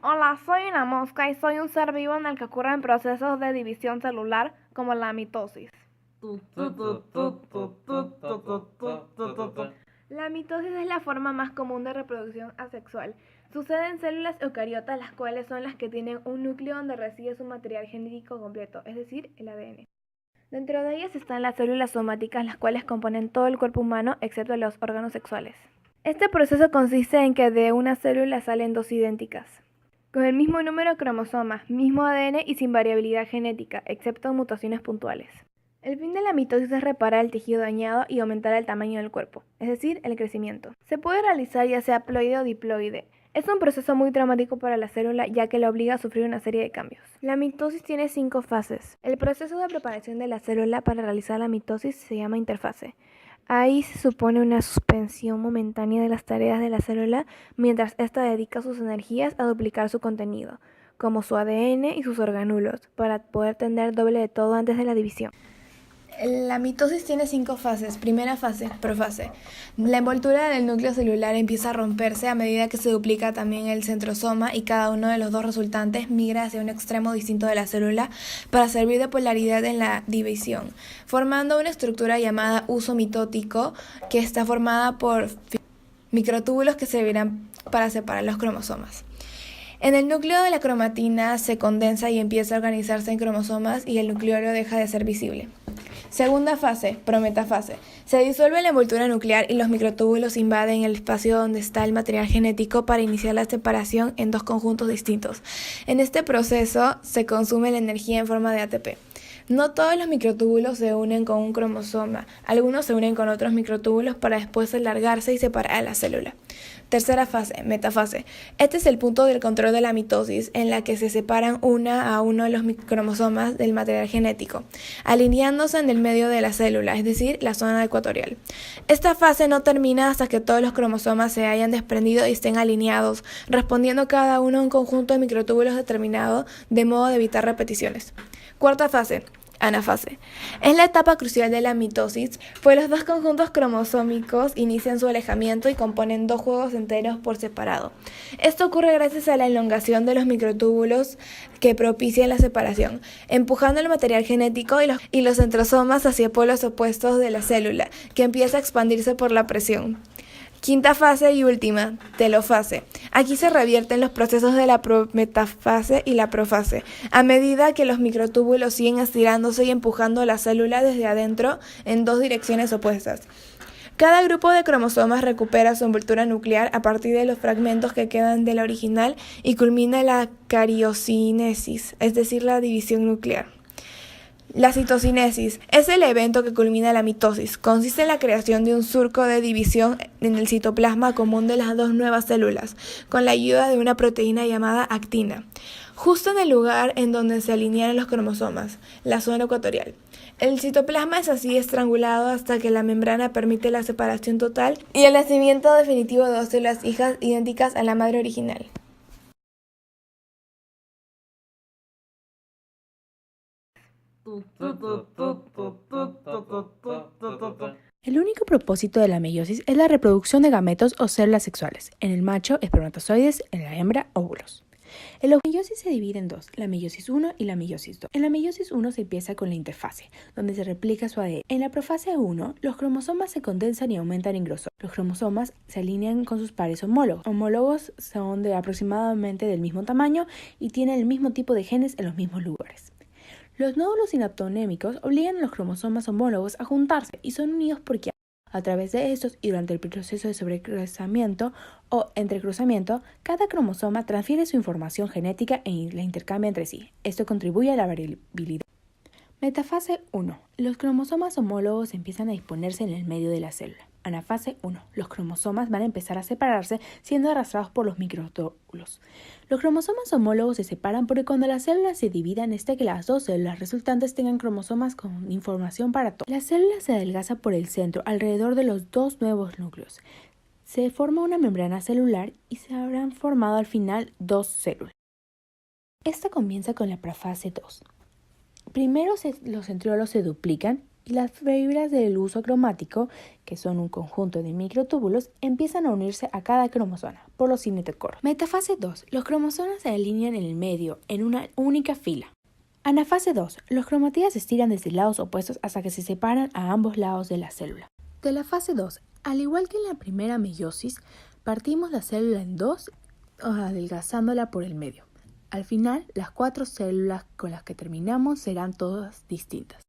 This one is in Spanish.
Hola, soy una mosca y soy un ser vivo en el que ocurren procesos de división celular como la mitosis. La mitosis es la forma más común de reproducción asexual. Sucede en células eucariotas, las cuales son las que tienen un núcleo donde reside su material genético completo, es decir, el ADN. Dentro de ellas están las células somáticas, las cuales componen todo el cuerpo humano excepto los órganos sexuales. Este proceso consiste en que de una célula salen dos idénticas, con el mismo número de cromosomas, mismo ADN y sin variabilidad genética, excepto mutaciones puntuales. El fin de la mitosis es reparar el tejido dañado y aumentar el tamaño del cuerpo, es decir, el crecimiento. Se puede realizar ya sea ploide o diploide. Es un proceso muy traumático para la célula ya que la obliga a sufrir una serie de cambios. La mitosis tiene 5 fases. El proceso de preparación de la célula para realizar la mitosis se llama interfase. Ahí se supone una suspensión momentánea de las tareas de la célula mientras ésta dedica sus energías a duplicar su contenido, como su ADN y sus organulos, para poder tener doble de todo antes de la división. La mitosis tiene 5 fases. Primera fase, profase. La envoltura del núcleo celular empieza a romperse a medida que se duplica también el centrosoma y cada uno de los dos resultantes migra hacia un extremo distinto de la célula para servir de polaridad en la división, formando una estructura llamada huso mitótico que está formada por microtúbulos que servirán para separar los cromosomas. En el núcleo de la cromatina se condensa y empieza a organizarse en cromosomas y el nucleolo deja de ser visible. Segunda fase, prometafase. Se disuelve la envoltura nuclear y los microtúbulos invaden el espacio donde está el material genético para iniciar la separación en dos conjuntos distintos. En este proceso se consume la energía en forma de ATP. No todos los microtúbulos se unen con un cromosoma, algunos se unen con otros microtúbulos para después alargarse y separar a la célula. Tercera fase, metafase. Este es el punto del control de la mitosis, en la que se separan una a uno los cromosomas del material genético, alineándose en el medio de la célula, es decir, la zona ecuatorial. Esta fase no termina hasta que todos los cromosomas se hayan desprendido y estén alineados, respondiendo cada uno a un conjunto de microtúbulos determinado, de modo de evitar repeticiones. Cuarta fase, anafase. Es la etapa crucial de la mitosis, pues los dos conjuntos cromosómicos inician su alejamiento y componen dos juegos enteros por separado. Esto ocurre gracias a la elongación de los microtúbulos que propician la separación, empujando el material genético y los centrosomas hacia polos opuestos de la célula, que empieza a expandirse por la presión. Quinta fase y última, telofase. Aquí se revierten los procesos de la prometafase y la profase, a medida que los microtúbulos siguen estirándose y empujando la célula desde adentro en dos direcciones opuestas. Cada grupo de cromosomas recupera su envoltura nuclear a partir de los fragmentos que quedan de la original y culmina la cariocinesis, es decir, la división nuclear. La citocinesis es el evento que culmina la mitosis. Consiste en la creación de un surco de división en el citoplasma común de las dos nuevas células, con la ayuda de una proteína llamada actina, justo en el lugar en donde se alinean los cromosomas, la zona ecuatorial. El citoplasma es así estrangulado hasta que la membrana permite la separación total y el nacimiento definitivo de dos células hijas idénticas a la madre original. El único propósito de la meiosis es la reproducción de gametos o células sexuales. En el macho, espermatozoides, en la hembra, óvulos. La meiosis se divide en dos, la meiosis 1 y la meiosis 2. En la meiosis 1 se empieza con la interfase, donde se replica su ADN. En la profase 1, los cromosomas se condensan y aumentan en grosor. Los cromosomas se alinean con sus pares homólogos. Homólogos son de aproximadamente del mismo tamaño y tienen el mismo tipo de genes en los mismos lugares. Los nódulos sinaptonémicos obligan a los cromosomas homólogos a juntarse y son unidos porque a través de estos y durante el proceso de sobrecruzamiento o entrecruzamiento, cada cromosoma transfiere su información genética e la intercambia entre sí. Esto contribuye a la variabilidad. Metafase 1. Los cromosomas homólogos empiezan a disponerse en el medio de la célula. Anafase 1. Los cromosomas van a empezar a separarse siendo arrastrados por los microtúbulos. Los cromosomas homólogos se separan porque cuando las células se dividan que las dos células resultantes tengan cromosomas con información para todo. La célula se adelgaza por el centro alrededor de los dos nuevos núcleos. Se forma una membrana celular y se habrán formado al final dos células. Esta comienza con la profase 2. Primero los centriolos se duplican y las fibras del uso cromático, que son un conjunto de microtúbulos, empiezan a unirse a cada cromosoma por los cinetocoros. Metafase 2. Los cromosomas se alinean en el medio, en una única fila. Anafase 2. Los cromatídas se estiran desde lados opuestos hasta que se separan a ambos lados de la célula. Telafase 2. Al igual que en la primera meiosis, partimos la célula en dos, adelgazándola por el medio. Al final, las 4 células con las que terminamos serán todas distintas.